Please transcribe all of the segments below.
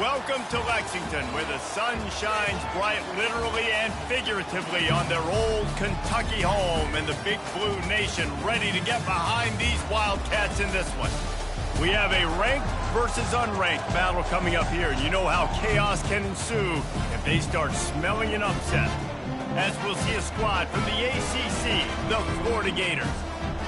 Welcome to Lexington, where the sun shines bright literally and figuratively on their old Kentucky home, and the Big Blue Nation ready to get behind these Wildcats in this one. We have a ranked versus unranked battle coming up here, and you know how chaos can ensue if they start smelling an upset. As we'll see a squad from the ACC, the Florida Gators,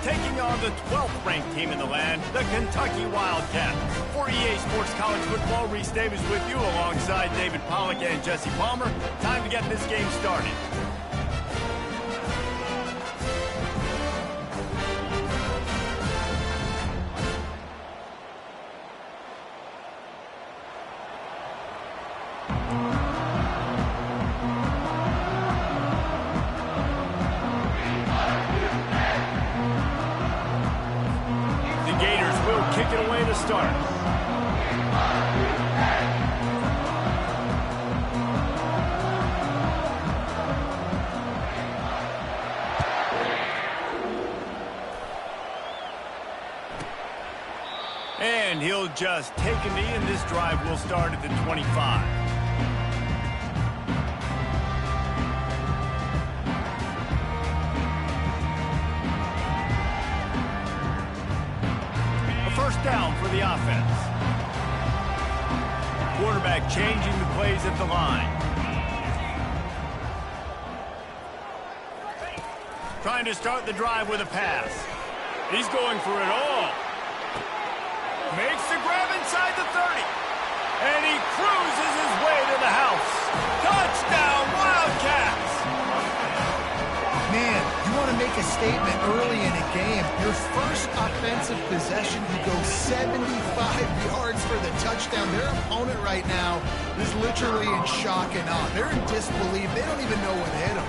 taking on the 12th ranked team in the land, the Kentucky Wildcats. For EA Sports College Football, Reese Davis with you alongside David Pollack and Jesse Palmer. Time to get this game started. Start. And he'll just take a knee, and this drive will start at the 25. First down for the offense. Quarterback changing the plays at the line. Trying to start the drive with a pass. He's going for it all. Makes the grab inside the 30. And he cruises his way to the house. Touchdown, Wildcats! Man, you want to make a statement early in a game. Your first offensive possession, you go 75 yards for the touchdown. Their opponent right now is literally in shock and awe. They're in disbelief. They don't even know what hit them.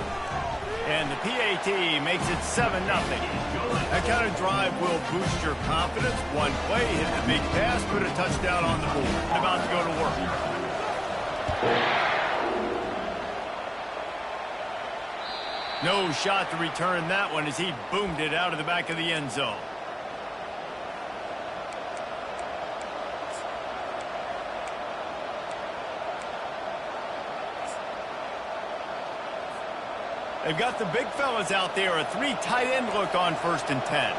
And the PAT makes it 7-0. That kind of drive will boost your confidence. One play, hit the big pass, put a touchdown on the board. About to go to work. No shot to return that one as he boomed it out of the back of the end zone. They've got the big fellas out there, a 3 tight end look on 1st and 10.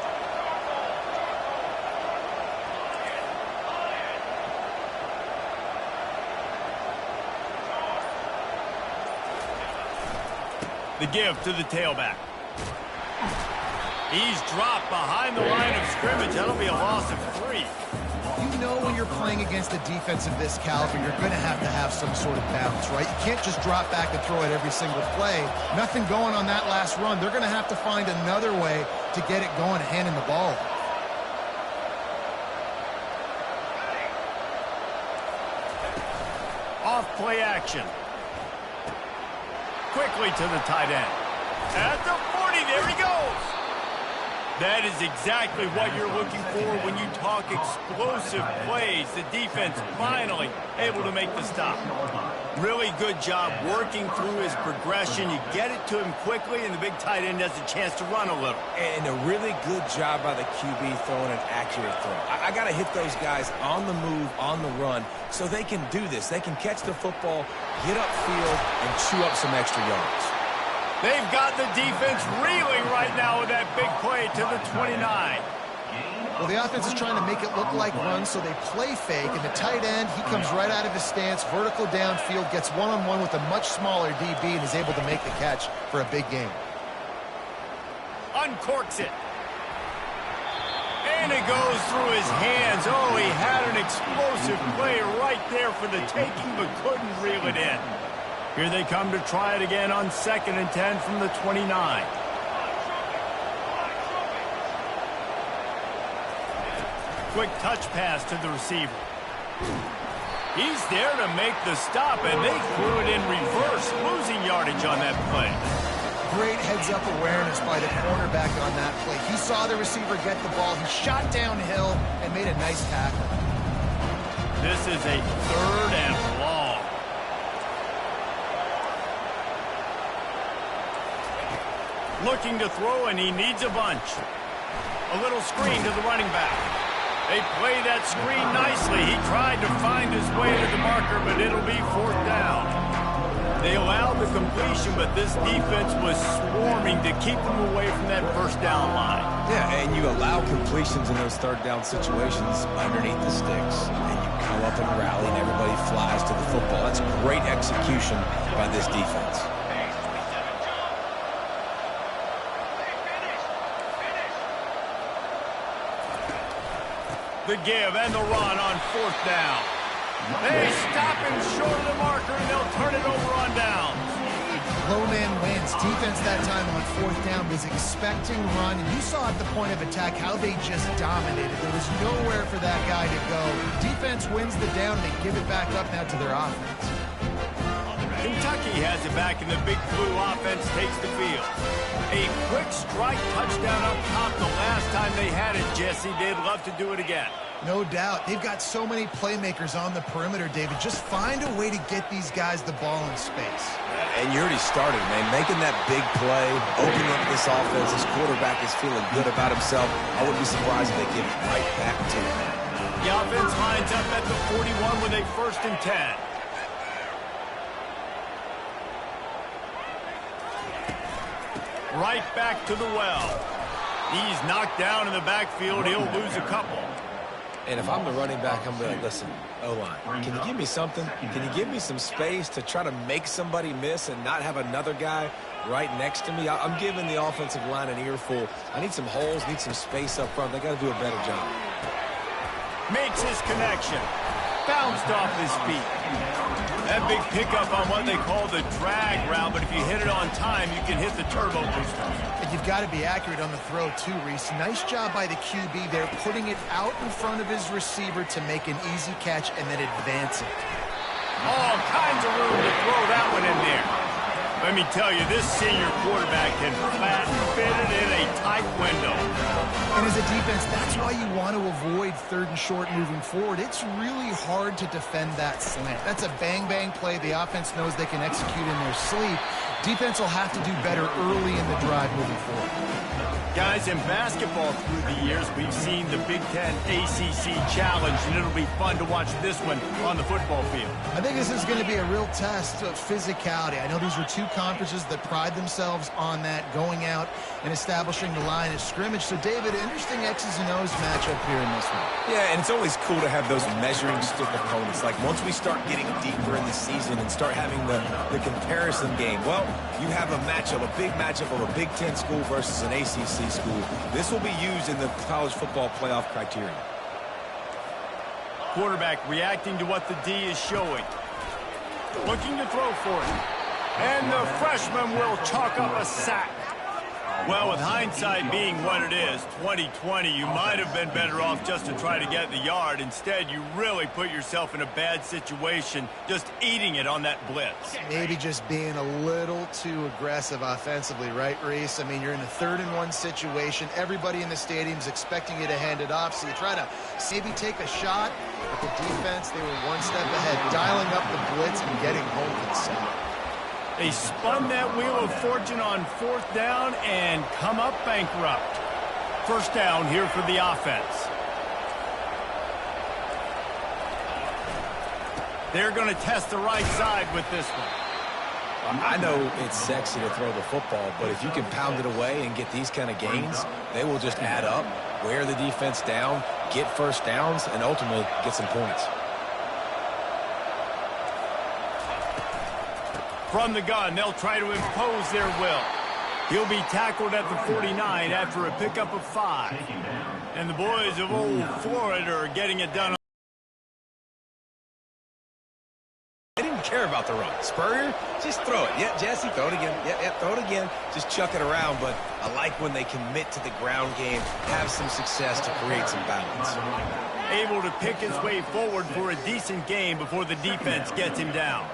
The give to the tailback. He's dropped behind the line of scrimmage. That'll be a loss of 3. You know when you're playing against a defense of this caliber, you're going to have some sort of bounce, right? You can't just drop back and throw it every single play. Nothing going on that last run. They're going to have to find another way to get it going, handing the ball. Off play action. Quickly to the tight end. At the 40, there he goes. That is exactly what you're looking for when you talk explosive plays. The defense finally able to make the stop. Really good job working through his progression. You get it to him quickly, and the big tight end has a chance to run a little. And a really good job by the QB throwing an accurate throw. I got to hit those guys on the move, on the run, so they can do this. They can catch the football, get upfield, and chew up some extra yards. They've got the defense reeling right now with that big play to the 29. Well, the offense is trying to make it look like runs, so they play fake, and the tight end, he comes right out of his stance, vertical downfield, gets one-on-one with a much smaller DB, and is able to make the catch for a big game. Uncorks it. And it goes through his hands. Oh, he had an explosive play right there for the taking, but couldn't reel it in. Here they come to try it again on 2nd and 10 from the 29. Quick touch pass to the receiver. He's there to make the stop, and they threw it in reverse, losing yardage on that play. Great heads-up awareness by the cornerback on that play. He saw the receiver get the ball. He shot downhill and made a nice tackle. This is a 3rd and long. Looking to throw, and he needs a bunch. A little screen to the running back. They play that screen nicely. He tried to find his way to the marker, but it'll be 4th down. They allowed the completion, but this defense was swarming to keep them away from that 1st down line. Yeah, and you allow completions in those 3rd down situations underneath the sticks, and you come up and rally, and everybody flies to the football. That's great execution by this defense. The give and the run on 4th down. They stop him short of the marker, and they'll turn it over on down. Low man wins. Defense that time on 4th down was expecting run, and you saw at the point of attack how they just dominated. There was nowhere for that guy to go. Defense wins the down. They give it back up now to their offense. Kentucky has it back, and the Big Blue offense takes the field. A quick strike touchdown up top the last time they had it, Jesse. They'd love to do it again. No doubt. They've got so many playmakers on the perimeter, David. Just find a way to get these guys the ball in space. And you already started, man, making that big play, opening up this offense. This quarterback is feeling good about himself. I wouldn't be surprised if they give it right back to him. The offense lines up at the 41 with a 1st and 10. Right back to the well. He's knocked down in the backfield. He'll lose a couple. And if I'm the running back, I'm going to listen, O-line, can you give me something? Can you give me some space to try to make somebody miss and not have another guy right next to me? I'm giving the offensive line an earful. I need some holes, need some space up front. They got to do a better job. Makes his connection. Bounced off his feet. That big pickup on what they call the drag route, but if you hit it on time, you can hit the turbo booster. But you've got to be accurate on the throw, too, Reese. Nice job by the QB there, putting it out in front of his receiver to make an easy catch and then advance it. All kinds of room to throw that one in there. Let me tell you, this senior quarterback can flat fit it in a tight window. And as a defense, that's why you want to avoid 3rd and short moving forward. It's really hard to defend that slant. That's a bang-bang play. The offense knows they can execute in their sleep. Defense will have to do better early in the drive moving forward. Guys, in basketball through the years, we've seen the Big Ten ACC Challenge, and it'll be fun to watch this one on the football field. I think this is going to be a real test of physicality. I know these are two conferences that pride themselves on that, going out and establishing the line of scrimmage. So, David, interesting X's and O's matchup here in this one. Yeah, and it's always cool to have those measuring stick opponents. Like, once we start getting deeper in the season and start having the comparison game, well, you have a matchup, a big matchup of a Big Ten school versus an ACC school. This will be used in the college football playoff criteria. Quarterback reacting to what the D is showing. Looking to throw for it. And the freshman will chalk up a sack. Well, with hindsight being what it is, 2020, you might have been better off just to try to get the yard. Instead, you really put yourself in a bad situation just eating it on that blitz. Maybe just being a little too aggressive offensively, right, Reese? I mean, you're in a 3rd and 1 situation. Everybody in the stadium's expecting you to hand it off, so you try to maybe take a shot. But the defense, they were one step ahead, dialing up the blitz and getting home for the sack. They spun that wheel of fortune on 4th down and come up bankrupt. 1st down here for the offense. They're going to test the right side with this one. I know it's sexy to throw the football, but if you can pound it away and get these kind of gains, they will just add up, wear the defense down, get 1st downs, and ultimately get some points. From the gun, they'll try to impose their will. He'll be tackled at the 49 after a pickup of 5. And the boys of old Florida are getting it done. They didn't care about the run. Spurrier, just throw it. Yeah, Jesse, throw it again. Yeah, throw it again. Just chuck it around. But I like when they commit to the ground game, have some success to create some balance. Able to pick his way forward for a decent game before the defense gets him down.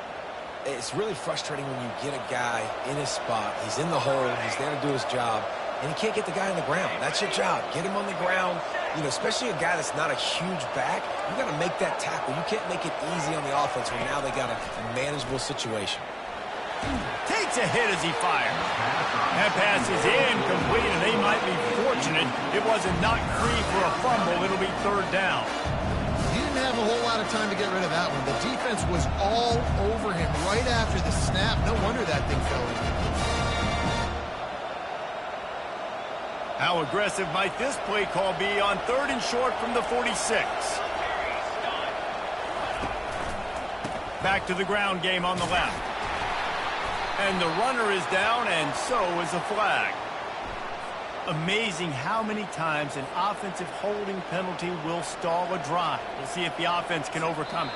It's really frustrating when you get a guy in his spot. He's in the hole. He's there to do his job. And you can't get the guy on the ground. That's your job. Get him on the ground. You know, especially a guy that's not a huge back. You got to make that tackle. You can't make it easy on the offense when now they got a manageable situation. Takes a hit as he fires. That pass is incomplete, and they might be fortunate it wasn't knocked free for a fumble. It'll be third down. He didn't have a whole lot of time to get rid of that one. The defense was all over him right after the snap. No wonder that thing fell in. How aggressive might this play call be on third and short from the 46? Back to the ground game on the left. And the runner is down, and so is a flag. Amazing how many times an offensive holding penalty will stall a drive. We'll see if the offense can overcome it.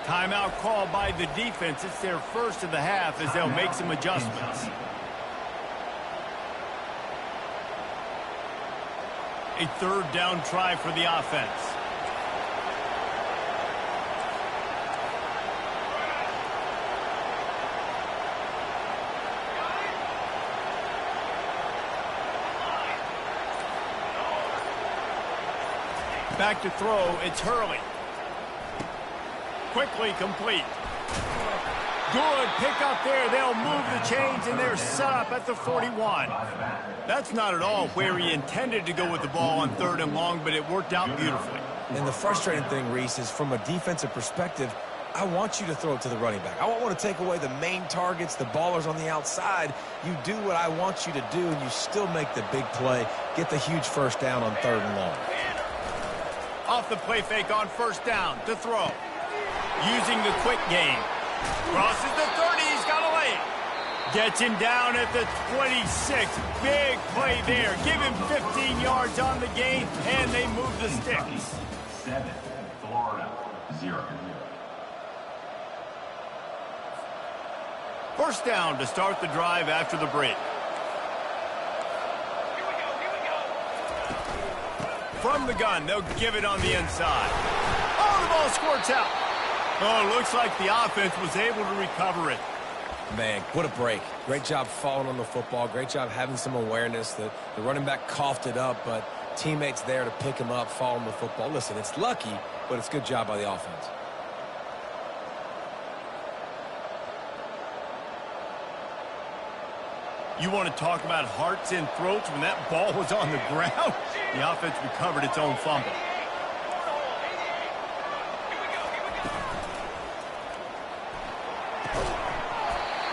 Timeout call by the defense. It's their first of the half as they'll make some adjustments. A third down try for the offense. Back to throw, it's Hurley. Quickly complete. Good pick up there. They'll move the chains, and they're set up at the 41. That's not at all where he intended to go with the ball on third and long, but it worked out beautifully. And the frustrating thing, Reese, is from a defensive perspective, I want you to throw it to the running back. I want to take away the main targets, the ballers on the outside. You do what I want you to do, and you still make the big play, get the huge first down on third and long. Off the play fake on first down to throw. Using the quick game. Crosses the 30. He's got a lane. Gets him down at the 26. Big play there. Give him 15 yards on the gain, and they move the sticks. 7, Florida, 0. First down to start the drive after the break. From the gun, they'll give it on the inside. Oh, the ball squirts out. Oh, looks like the offense was able to recover it. Man, what a break. Great job falling on the football. Great job having some awareness. The running back coughed it up, but teammates there to pick him up, fall on the football. Listen, it's lucky, but it's a good job by the offense. You want to talk about hearts and throats when that ball was on the ground? The offense recovered its own fumble.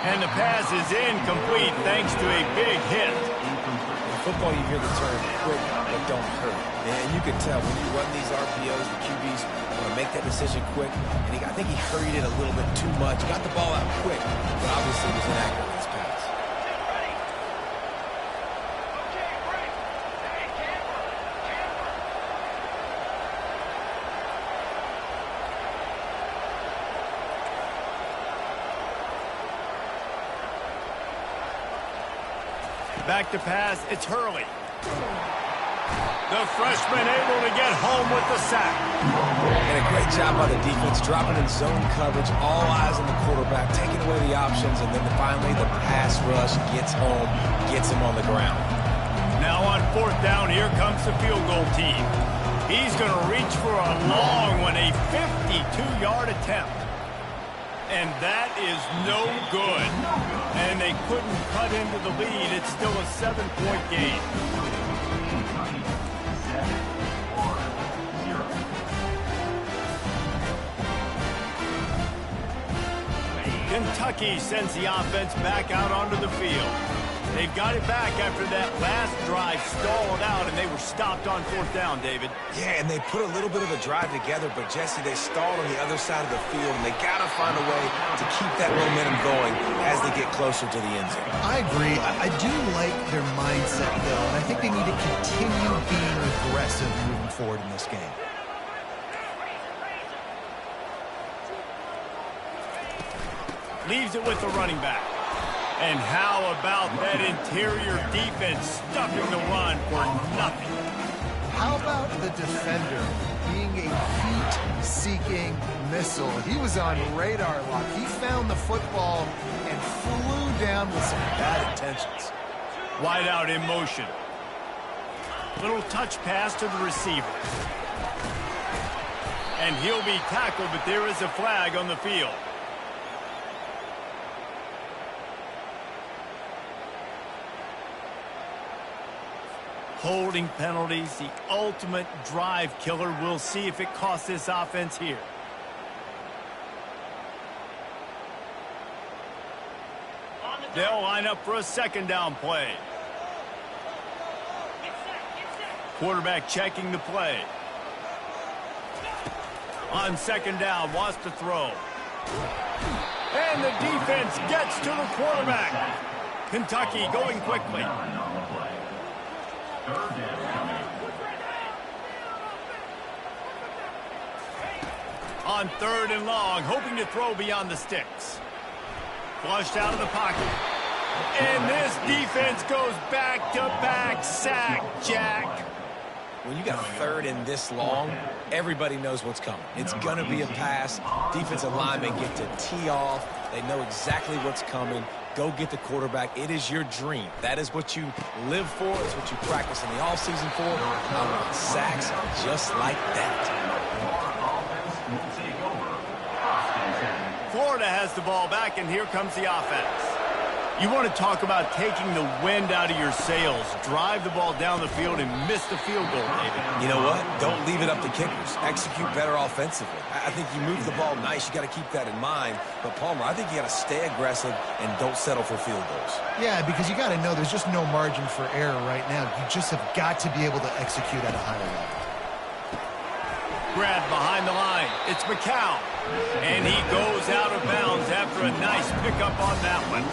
And the pass is incomplete thanks to a big hit. In football, you hear the term quick but don't hurt. And you can tell when you run these RPOs, the QBs want to make that decision quick. And I think he hurried it a little bit too much. Got the ball out quick, but obviously was inaccurate in his pass. Back to pass, it's Hurley. The freshman able to get home with the sack. And a great job by the defense, dropping in zone coverage, all eyes on the quarterback, taking away the options, and then finally the pass rush gets home, gets him on the ground. Now on fourth down, here comes the field goal team. He's going to reach for a long one, a 52-yard attempt. And that is no good. And they couldn't cut into the lead. It's still a 7-point game. Kentucky sends the offense back out onto the field. They've got it back after that last drive stalled out, and they were stopped on fourth down, David. Yeah, and they put a little bit of a drive together, but, Jesse, they stalled on the other side of the field, and they got to find a way to keep that momentum going as they get closer to the end zone. I agree. I do like their mindset, though, and I think they need to continue being aggressive moving forward in this game. Leaves it with the running back. And how about that interior defense stuffing the run for nothing? How about the defender being a heat-seeking missile? He was on radar lock. He found the football and flew down with some bad intentions. Wide out in motion. Little touch pass to the receiver. And he'll be tackled, but there is a flag on the field. Holding penalties, the ultimate drive killer. We'll see if it costs this offense here. They'll line up for a second down play. Quarterback checking the play. On second down, wants to throw. And the defense gets to the quarterback. Kentucky going quickly. On third and long, hoping to throw beyond the sticks. Flushed out of the pocket. And this defense goes back-to-back sack, Jack. When you got third and this long, everybody knows what's coming. It's going to be a pass. Defensive linemen get to tee off. They know exactly what's coming. Go get the quarterback. It is your dream. That is what you live for. It's what you practice in the offseason for. I want sacks just like that. Florida has the ball back, and here comes the offense. You want to talk about taking the wind out of your sails. Drive the ball down the field and miss the field goal, David. You know what? Don't leave it up to kickers. Execute better offensively. I think you move the ball nice. You got to keep that in mind. But, Palmer, I think you got to stay aggressive and don't settle for field goals. Yeah, because you got to know there's just no margin for error right now. You just have got to be able to execute at a higher level. Grab behind the line. It's McCown. And he goes out of bounds after a nice pickup on that one.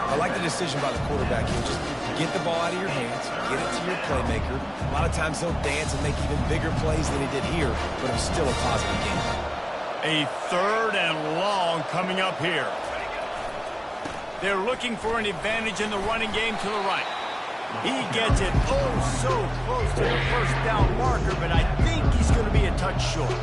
I like the decision by the quarterback here. Just get the ball out of your hands, get it to your playmaker. A lot of times they'll dance and make even bigger plays than he did here, but it was still a positive game. A third and long coming up here. They're looking for an advantage in the running game to the right. He gets it oh so close to the first down marker, but I think he's going to be a touch short.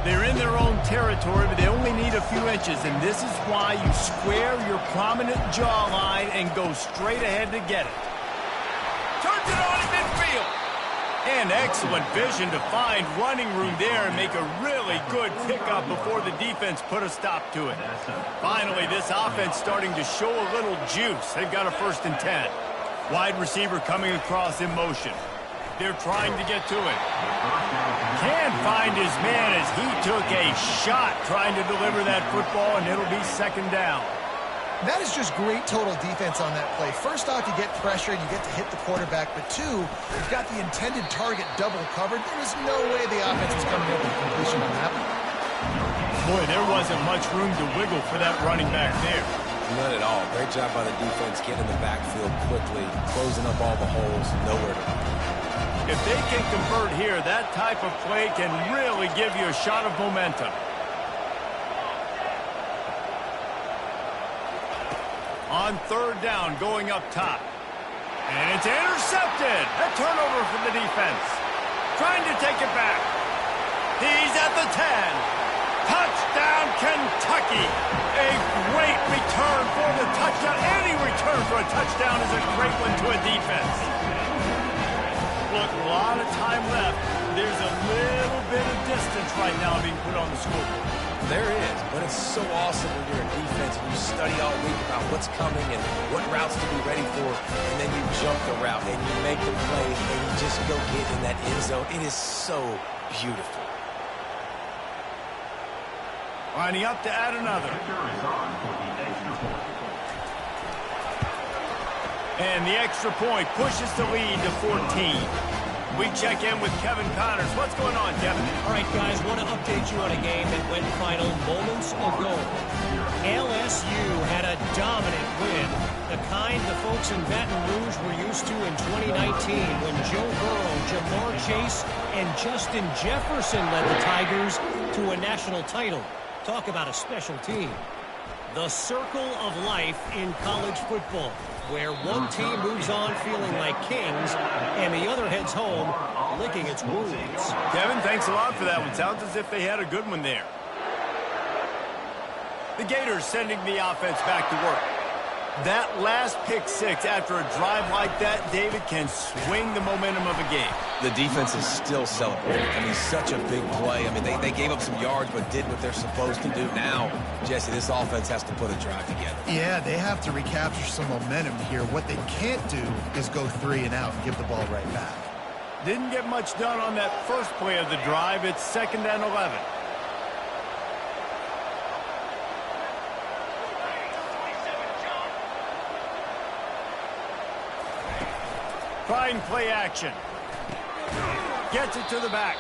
They're in their own territory, but they only need a few inches, and this is why you square your prominent jawline and go straight ahead to get it. Turns it on in midfield. And excellent vision to find running room there and make a really good pickup before the defense put a stop to it. Finally, this offense starting to show a little juice. They've got a 1st and 10. Wide receiver coming across in motion. They're trying to get to it. Can't find his man as he took a shot trying to deliver that football, and it'll be second down. That is just great total defense on that play. First off, you get pressure and you get to hit the quarterback, but two, you've got the intended target double covered. There was no way the offense was coming up with completion on that one. Boy, there wasn't much room to wiggle for that running back there. None at all. Great job by the defense getting in the backfield quickly, closing up all the holes, nowhere to go. If they can convert here, that type of play can really give you a shot of momentum. On third down, going up top. And it's intercepted. A turnover for the defense. Trying to take it back. He's at the 10. Touchdown, Kentucky. A great return for the touchdown. Any return for a touchdown is a great one to a defense. Look, a lot of time left. There's a little bit of distance right now being put on the scoreboard. There is, but it's so awesome when you're a defense and you study all week about what's coming and what routes to be ready for, and then you jump the route and you make the play and you just go get in that end zone. It is so beautiful. Lining up to add another. And the extra point pushes the lead to 14. We check in with Kevin Connors. What's going on, Kevin? All right, guys, want to update you on a game that went final moments ago. LSU had a dominant win, the kind the folks in Baton Rouge were used to in 2019 when Joe Burrow, Jamar Chase, and Justin Jefferson led the Tigers to a national title. Talk about a special team. The circle of life in college football, where one team moves on feeling like kings and the other heads home licking its wounds. Kevin, thanks a lot for that one. Sounds as if they had a good one there. The Gators sending the offense back to work. That last pick six after a drive like that, David, can swing the momentum of a game. The defense is still celebrating. I mean, such a big play. I mean, they gave up some yards but did what they're supposed to do. Now, Jesse, this offense has to put a drive together. Yeah, they have to recapture some momentum here. What they can't do is go 3 and out and give the ball right back. Didn't get much done on that first play of the drive. It's 2nd and 11. Trying play action. Gets it to the back.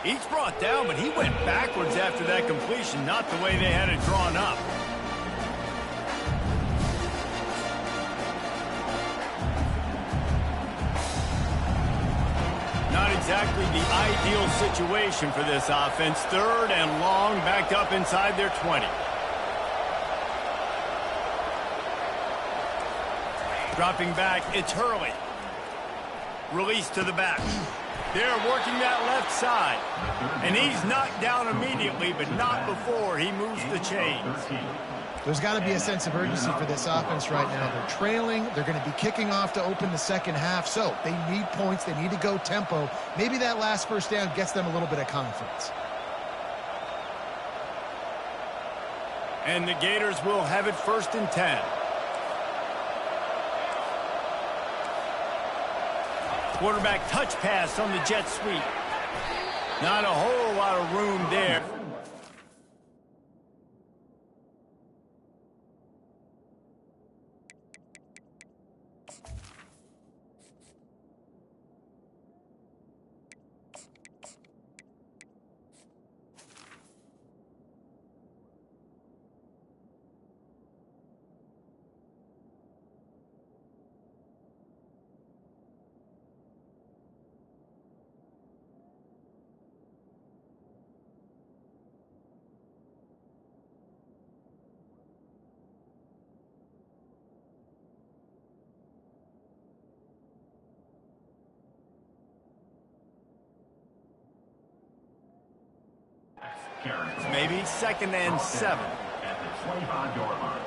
He's brought down, but he went backwards after that completion, not the way they had it drawn up. Not exactly the ideal situation for this offense. 3rd and long, backed up inside their 20. Dropping back, it's Hurley. Release to the back. They're working that left side. And he's knocked down immediately, but not before he moves the chains. There's got to be a sense of urgency for this offense right now. They're trailing. They're going to be kicking off to open the second half. So they need points. They need to go tempo. Maybe that last first down gets them a little bit of confidence. And the Gators will have it 1st and 10. Quarterback touch pass on the jet sweep. Not a whole lot of room there. Maybe 2nd and 7. At the 25-yard line.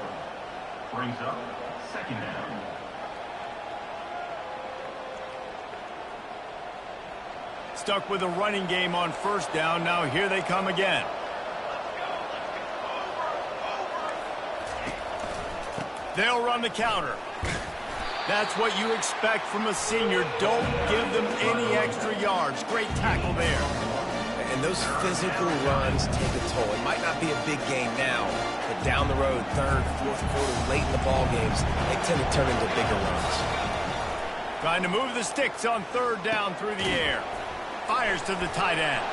Brings up 2nd down. Stuck with a running game on 1st down. Now here they come again. They'll run the counter. That's what you expect from a senior. Don't give them any extra yards. Great tackle there. And those physical runs take a toll. It might not be a big game now, but down the road, 3rd, 4th quarter, late in the ball games, they tend to turn into bigger runs. Trying to move the sticks on 3rd down through the air. Fires to the tight end.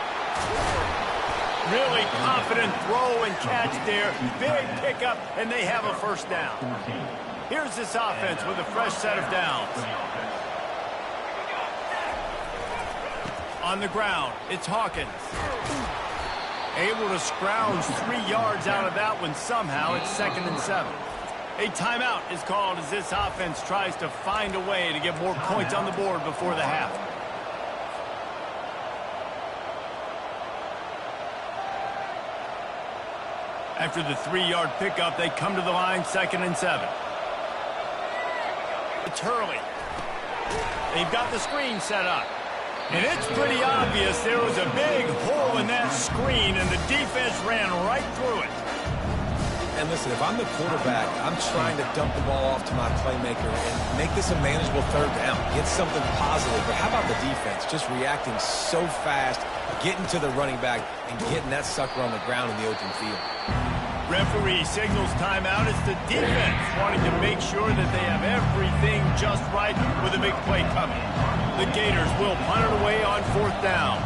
Really confident throw and catch there. Big pickup, and they have a 1st down. Here's this offense with a fresh set of downs. On the ground, it's Hawkins. Able to scrounge 3 yards out of that one somehow. It's 2nd and 7. A timeout is called as this offense tries to find a way to get more points on the board before the half. After the 3-yard pickup, they come to the line, 2nd and 7. It's Hurley. They've got the screen set up. And it's pretty obvious there was a big hole in that screen, and the defense ran right through it. And listen, if I'm the quarterback, I'm trying to dump the ball off to my playmaker and make this a manageable 3rd down. Get something positive. But how about the defense? Just reacting so fast, getting to the running back, and getting that sucker on the ground in the open field. Referee signals timeout. It's the defense wanting to make sure that they have everything just right with a big play coming. The Gators will punt it away on 4th down.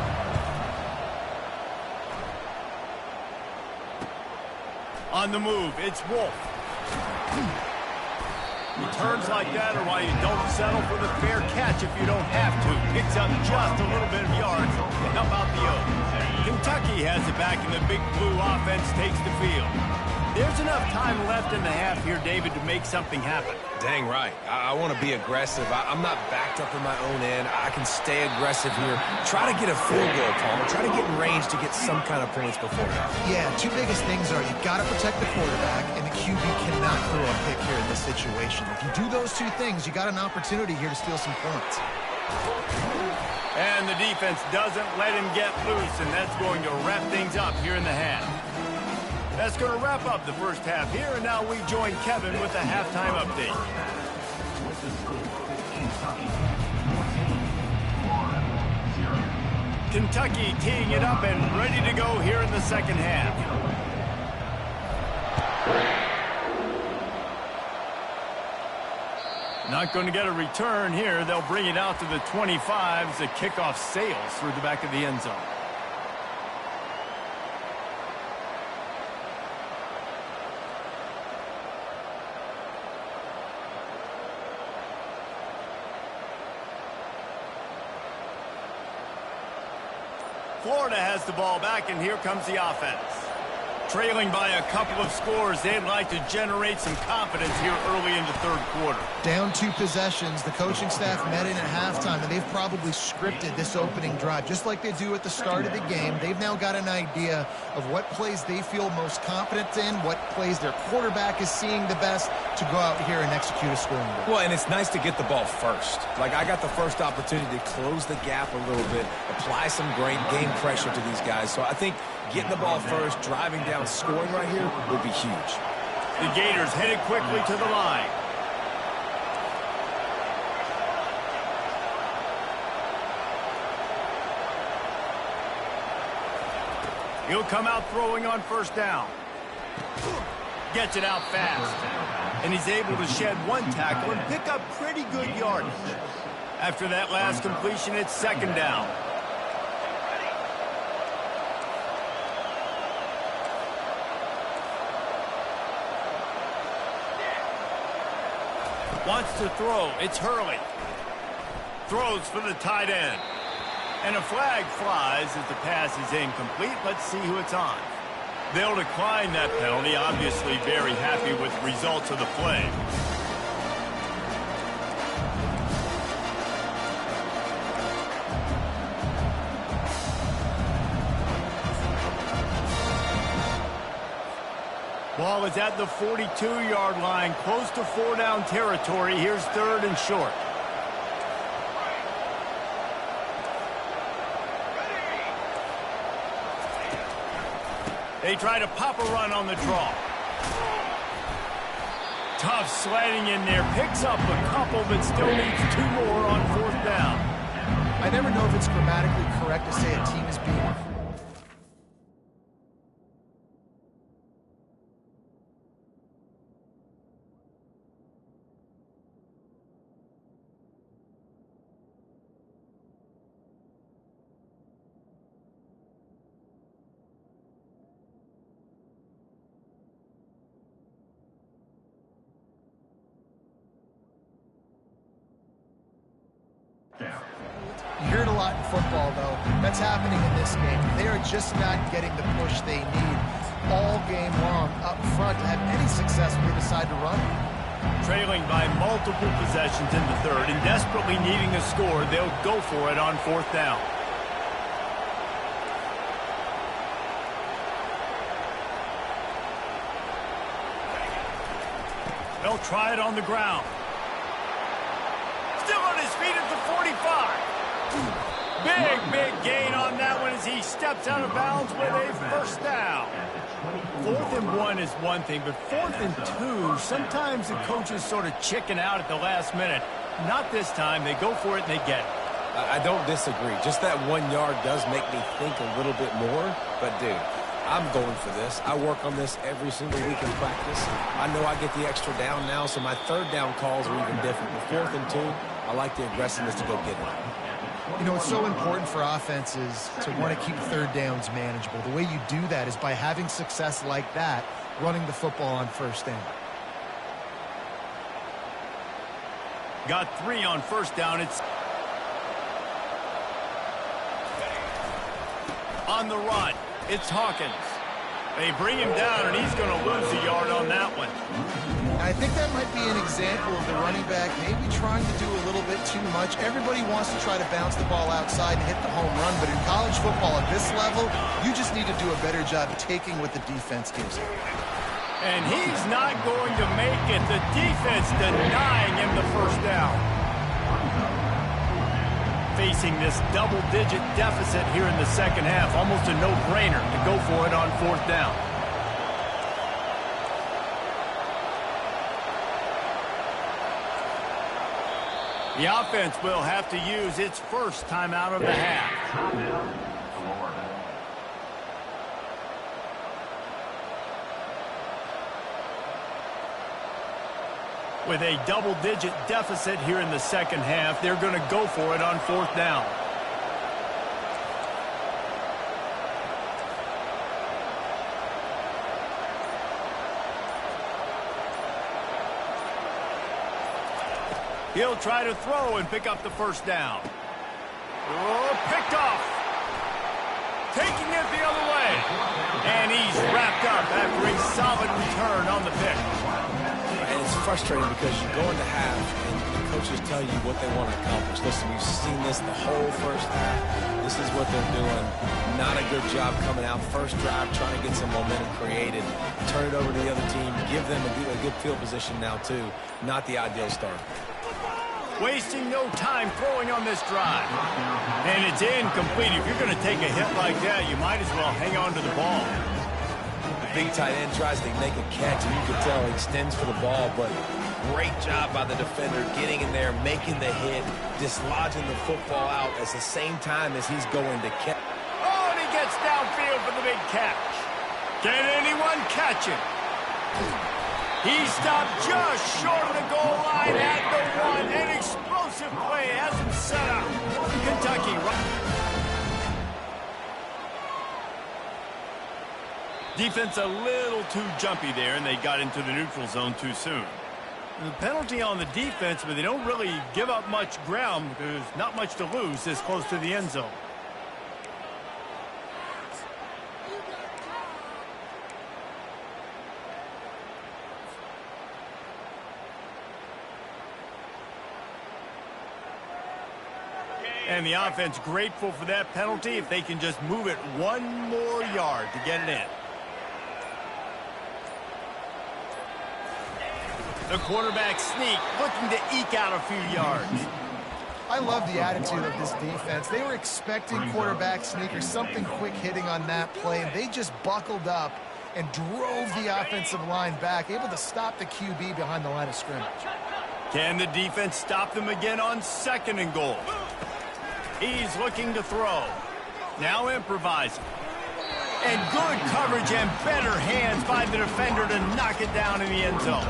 On the move, it's Wolf. Returns like that are why you don't settle for the fair catch if you don't have to. Picks up just a little bit of yards to help out the Oaks. Kentucky has it back, and the Big Blue offense takes the field. There's enough time left in the half here, David, to make something happen. Dang right. I want to be aggressive. I'm not backed up in my own end. I can stay aggressive here. Try to get a field goal, Palmer. Try to get in range to get some kind of points before that. Yeah, two biggest things are you've got to protect the quarterback, and the QB cannot throw a pick here in this situation. If you do those two things, you got an opportunity here to steal some points. And the defense doesn't let him get loose, and that's going to wrap things up here in the half. That's going to wrap up the first half here, and now we join Kevin with the halftime update. With the score, Kentucky 14, Florida 0. Kentucky teeing it up and ready to go here in the second half. Not going to get a return here. They'll bring it out to the 25 as the kickoff sails through the back of the end zone. Florida has the ball back, and here comes the offense. Trailing by a couple of scores, they'd like to generate some confidence here early in the third quarter. Down 2 possessions, the coaching staff met in at halftime, and they've probably scripted this opening drive. Just like they do at the start of the game, they've now got an idea of what plays they feel most confident in, what plays their quarterback is seeing the best to go out here and execute a scoring goal. Well, and it's nice to get the ball first. Like, I got the first opportunity to close the gap a little bit, apply some great game pressure to these guys. So I think getting the ball first, driving down, scoring right here would be huge. The Gators headed quickly to the line. He'll come out throwing on first down. Gets it out fast. And he's able to shed one tackle and pick up pretty good yardage. After that last completion, it's second down. Wants to throw. It's Hurley. Throws for the tight end. And a flag flies as the pass is incomplete. Let's see who it's on. They'll decline that penalty. Obviously very happy with the results of the play. Ball is at the 42-yard line, close to 4-down territory. Here's third and short. They try to pop a run on the draw. Tough sledding in there. Picks up a couple, but still needs 2 more on fourth down. I never know if it's grammatically correct to say a team is being... You hear it a lot in football, though. That's happening in this game. They are just not getting the push they need all game long up front to have any success when they decide to run. Trailing by multiple possessions in the third and desperately needing a score, they'll go for it on fourth down. They'll try it on the ground. Still on his feet at the 45. Big gain on that one as he steps out of bounds with a first down. 4th and 1 is one thing, but 4th and 2, sometimes the coaches sort of chicken out at the last minute. Not this time. They go for it and they get it. I don't disagree. Just that 1 yard does make me think a little bit more. But, dude, I'm going for this. I work on this every single week in practice. I know I get the extra down now, so my third down calls are even different. But 4th and 2, I like the aggressiveness to go get it. You know, it's so important for offenses to want to keep third downs manageable. The way you do that is by having success like that, running the football on first down. Got 3 on first down. It's on the run. It's Hawkins. They bring him down, and he's going to lose a yard on that one. I think that might be an example of the running back maybe trying to do a little bit too much. Everybody wants to try to bounce the ball outside and hit the home run, but in college football at this level, you just need to do a better job taking what the defense gives you. And he's not going to make it. The defense denying him the first down. Facing this double-digit deficit here in the second half, almost a no-brainer to go for it on fourth down. The offense will have to use its first timeout of the half. With a double-digit deficit here in the second half, they're going to go for it on fourth down. He'll try to throw and pick up the first down. Oh, picked off. Taking it the other way. And he's wrapped up after a solid return on the pick. And it's frustrating because you go into half and the coaches tell you what they want to accomplish. Listen, we've seen this the whole first half. This is what they're doing. Not a good job coming out. First drive, trying to get some momentum created. Turn it over to the other team. Give them a good field position now, too. Not the ideal start. Wasting no time throwing on this drive. And it's incomplete. If you're going to take a hit like that, you might as well hang on to the ball. The big tight end tries to make a catch, and you can tell he extends for the ball, but great job by the defender getting in there, making the hit, dislodging the football out at the same time as he's going to catch. Oh, and he gets downfield for the big catch. Can anyone catch it? He stopped just short of the goal line at the one. An explosive play has him set up. Kentucky. Defense a little too jumpy there, and they got into the neutral zone too soon. The penalty on the defense, but they don't really give up much ground. There's not much to lose this close to the end zone. And the offense grateful for that penalty if they can just move it one more yard to get it in. The quarterback sneak, looking to eke out a few yards. I love the attitude of this defense. They were expecting quarterback sneak or something quick hitting on that play, and they just buckled up and drove the offensive line back, able to stop the QB behind the line of scrimmage. Can the defense stop them again on second and goal? He's looking to throw. Now improvising. And good coverage and better hands by the defender to knock it down in the end zone.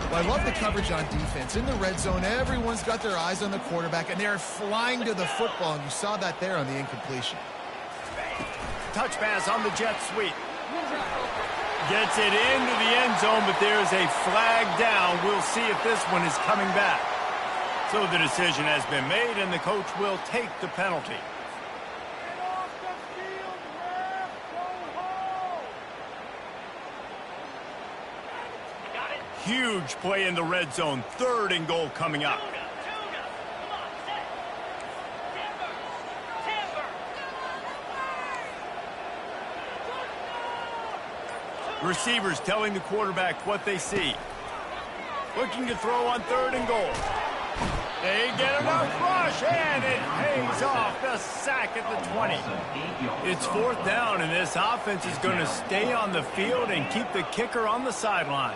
Well, I love the coverage on defense. In the red zone, everyone's got their eyes on the quarterback, and they're flying to the football, and you saw that there on the incompletion. Touch pass on the jet sweep. Gets it into the end zone, but there's a flag down. We'll see if this one is coming back. So the decision has been made, and the coach will take the penalty. Huge play in the red zone. Third and goal coming up. Receivers telling the quarterback what they see. Looking to throw on third and goal. They get enough rush, and it pays off. The sack at the 20. It's fourth down, and this offense is going to stay on the field and keep the kicker on the sidelines.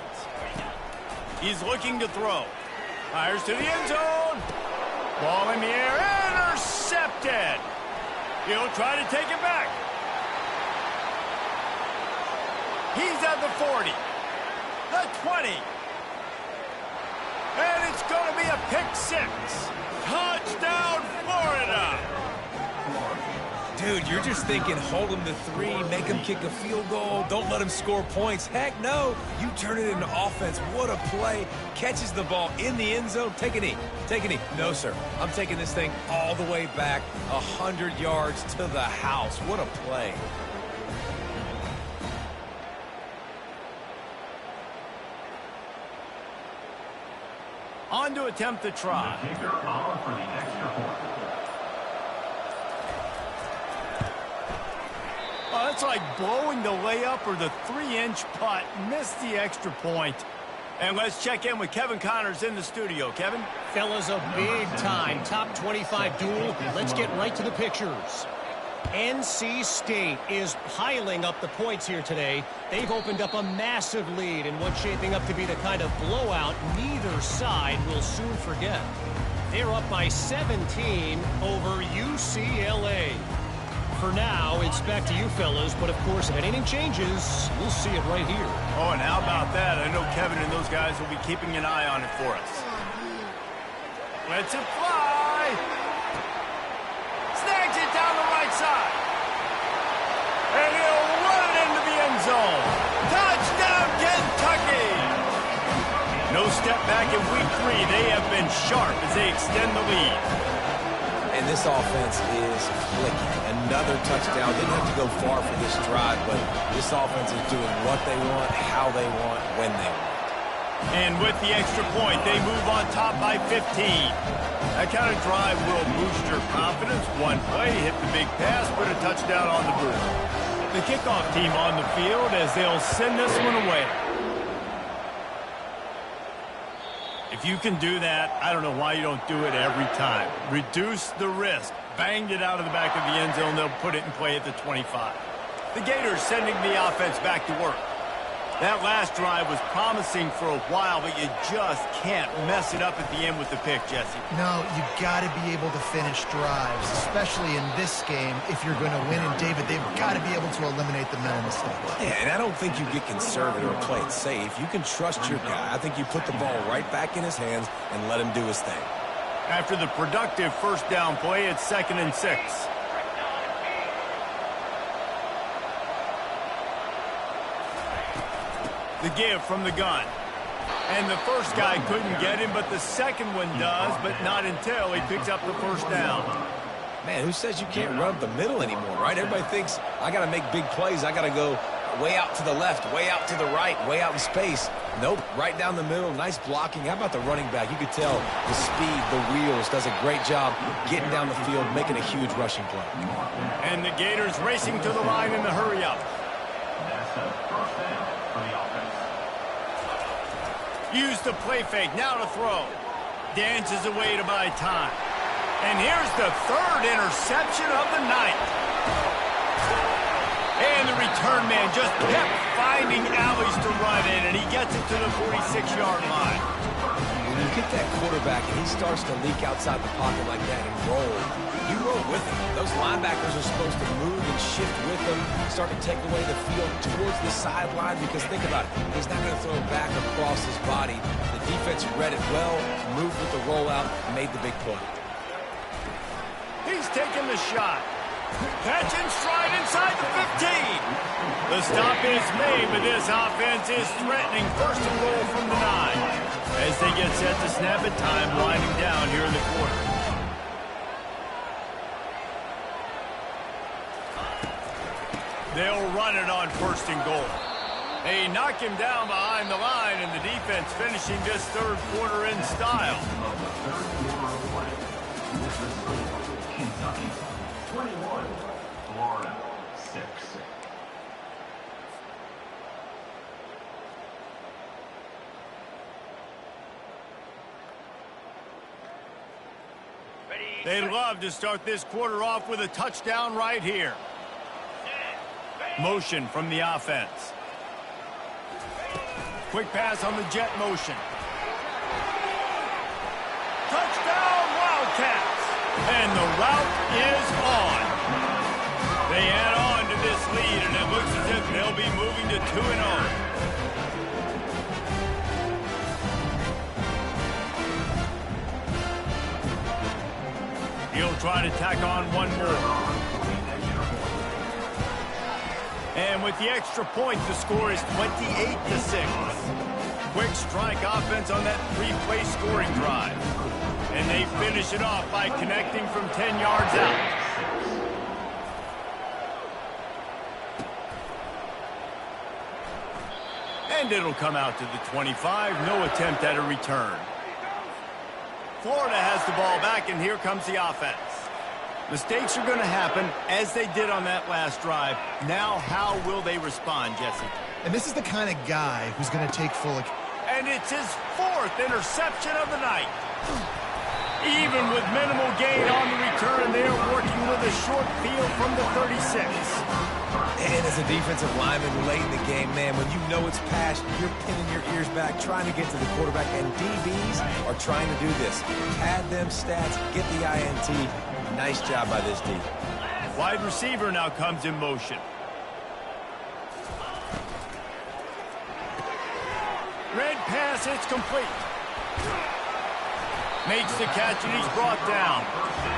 He's looking to throw. Fires to the end zone. Ball in the air. Intercepted. He'll try to take it back. He's at the 40. The 20. And it's going to be a pick six. Touchdown, Florida. Dude, you're just thinking, hold them to 3, make them kick a field goal, don't let them score points. Heck no, you turn it into offense. What a play. Catches the ball in the end zone. Take a knee. Take a knee. No, sir. I'm taking this thing all the way back 100 yards to the house. What a play. On to attempt the try. The kicker on for the extra point. Oh, that's like blowing the layup or the 3-inch putt. Missed the extra point. And let's check in with Kevin Connors in the studio. Kevin? Fellas, a big-time top 25 duel. Let's get right to the pictures. NC State is piling up the points here today. They've opened up a massive lead in what's shaping up to be the kind of blowout neither side will soon forget. They're up by 17 over UCLA. For now, it's back to you fellas, but of course, if anything changes, we'll see it right here. Oh, and how about that? I know Kevin and those guys will be keeping an eye on it for us. Lets it fly. Snags it down the right side. And he'll run it into the end zone. Touchdown, Kentucky! No step back in week 3. They have been sharp as they extend the lead. And this offense is clicking. Another touchdown. Didn't have to go far for this drive, but this offense is doing what they want, how they want, when they want. And with the extra point, they move on top by 15. That kind of drive will boost your confidence. One play, hit the big pass, put a touchdown on the board. The kickoff team on the field as they'll send this one away. If you can do that, I don't know why you don't do it every time. Reduce the risk. Banged it out of the back of the end zone. They'll put it in play at the 25. The Gators sending the offense back to work. That last drive was promising for a while, but you just can't mess it up at the end with the pick, Jesse. No, you got to be able to finish drives, especially in this game. If you're going to win, and David, they've got to be able to eliminate the mental mistakes. Yeah, and I don't think you get conservative or play it safe. You can trust your guy. I think you put the ball right back in his hands and let him do his thing. After the productive first down play, it's 2nd and 6. The give from the gun. And the first guy couldn't get him, but the second one does, but not until he picks up the first down. Man, who says you can't run up the middle anymore, right? Everybody thinks, I got to make big plays. I got to go way out to the left, way out to the right, way out in space. Nope, right down the middle, nice blocking. How about the running back? You could tell the speed, the wheels, does a great job getting down the field, making a huge rushing play. And the Gators racing to the line in the hurry-up. That's a first down for the offense. Use the play fake, now to throw. Dances away to buy time. And here's the 3rd interception of the night. And the return man just kept finding alleys to run in, and he gets it to the 46-yard line. When you get that quarterback and he starts to leak outside the pocket like that and roll, you roll with him. Those linebackers are supposed to move and shift with him, start to take away the field towards the sideline, because think about it, he's not going to throw it back across his body. The defense read it well, moved with the rollout, made the big play. He's taking the shot. Catch and stride inside the 15. The stop is made, but this offense is threatening first and goal from the 9. As they get set to snap it, time winding down here in the quarter. They'll run it on first and goal. They knock him down behind the line, and the defense finishing this 3rd quarter in style. Kentucky 21, Florida 6. They'd love to start this quarter off with a touchdown right here. Motion from the offense. Quick pass on the jet motion. Touchdown, Wildcats! And the route is on. They add on to this lead, and it looks as if they'll be moving to 2-0. He'll try to tack on one more. And with the extra point, the score is 28-6. Quick strike offense on that three-play scoring drive. And they finish it off by connecting from 10 yards out. And it'll come out to the 25. No attempt at a return. Florida has the ball back, and here comes the offense. Mistakes are going to happen, as they did on that last drive. Now, how will they respond, Jesse? And this is the kind of guy who's going to take full account. And it's his 4th interception of the night. Even with minimal gain on the return, they're working with a short field from the 36. And as a defensive lineman late in the game, man, when you know it's past, you're pinning your ears back, trying to get to the quarterback, and DBs are trying to do this. Pad them stats, get the INT. Nice job by this D. Wide receiver now comes in motion. Red pass, it's complete. Makes the catch, and he's brought down.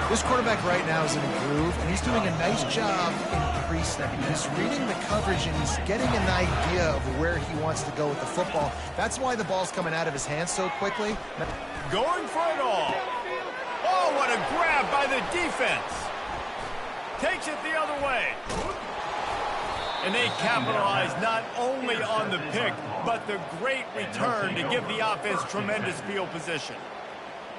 This quarterback right now is in a groove, and he's doing a nice job in pre-snapping. He's reading the coverage, and he's getting an idea of where he wants to go with the football. That's why the ball's coming out of his hands so quickly. Going for it all. Oh, what a grab by the defense. Takes it the other way. And they capitalize not only on the pick, but the great return to give the offense tremendous field position.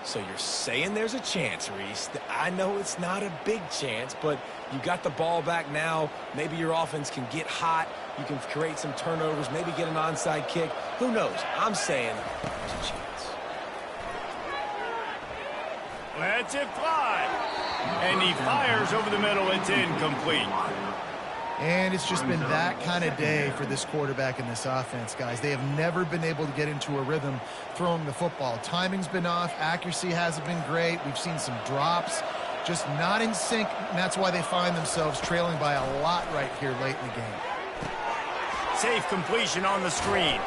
So you're saying there's a chance, Reese. I know it's not a big chance, but you got the ball back now. Maybe your offense can get hot. You can create some turnovers, maybe get an onside kick. Who knows? I'm saying there's a chance. Lets it fly. And he fires over the middle. It's incomplete. And it's just been that kind of day for this quarterback and this offense, guys. They have never been able to get into a rhythm throwing the football. Timing's been off. Accuracy hasn't been great. We've seen some drops. Just not in sync, and that's why they find themselves trailing by a lot right here late in the game. Safe completion on the screen.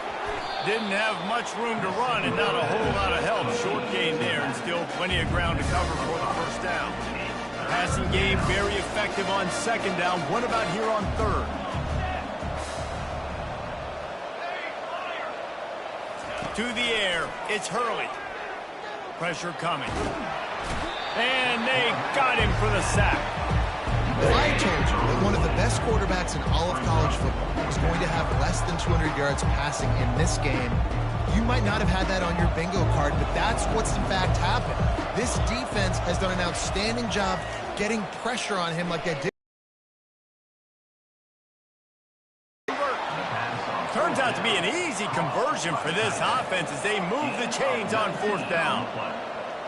Didn't have much room to run and not a whole lot of help. Short gain there and still plenty of ground to cover for the first down. Passing game very effective on second down. What about here on third? To the air. It's Hurley. Pressure coming. And they got him for the sack. If I told you that one of the best quarterbacks in all of college football was going to have less than 200 yards passing in this game, you might not have had that on your bingo card, but that's what's in fact happened. This defense has done an outstanding job getting pressure on him like they did. Turns out to be an easy conversion for this offense as they move the chains on fourth down.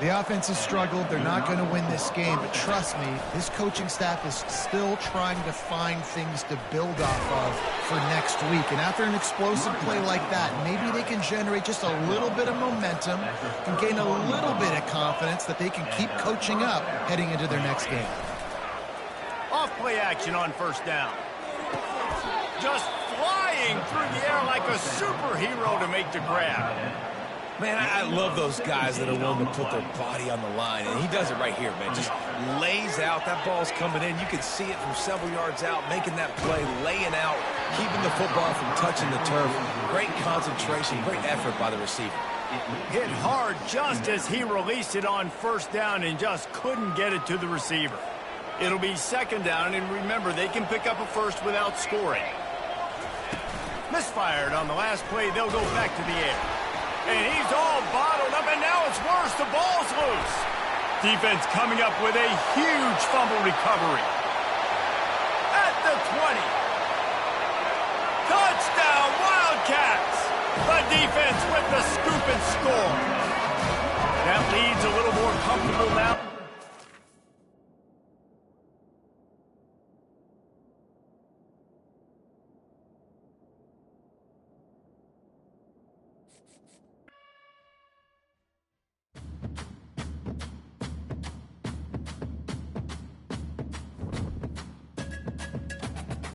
The offense has struggled. They're not going to win this game, but trust me, this coaching staff is still trying to find things to build off of for next week. And after an explosive play like that, maybe they can generate just a little bit of momentum and gain a little bit of confidence that they can keep coaching up heading into their next game. Off play action on first down. Just flying through the air like a superhero to make the grab. Man, I love those guys that are willing to put their body on the line, and he does it right here, man. Just lays out. That ball's coming in. You can see it from several yards out, making that play, laying out, keeping the football from touching the turf. Great concentration, great effort by the receiver. Hit hard just as he released it on first down and just couldn't get it to the receiver. It'll be second down, and remember, they can pick up a first without scoring. Misfired on the last play. They'll go back to the air. And he's all bottled up, and now it's worse. The ball's loose. Defense coming up with a huge fumble recovery. At the 20. Touchdown, Wildcats. The defense with the scoop and score. That lead's a little more comfortable now.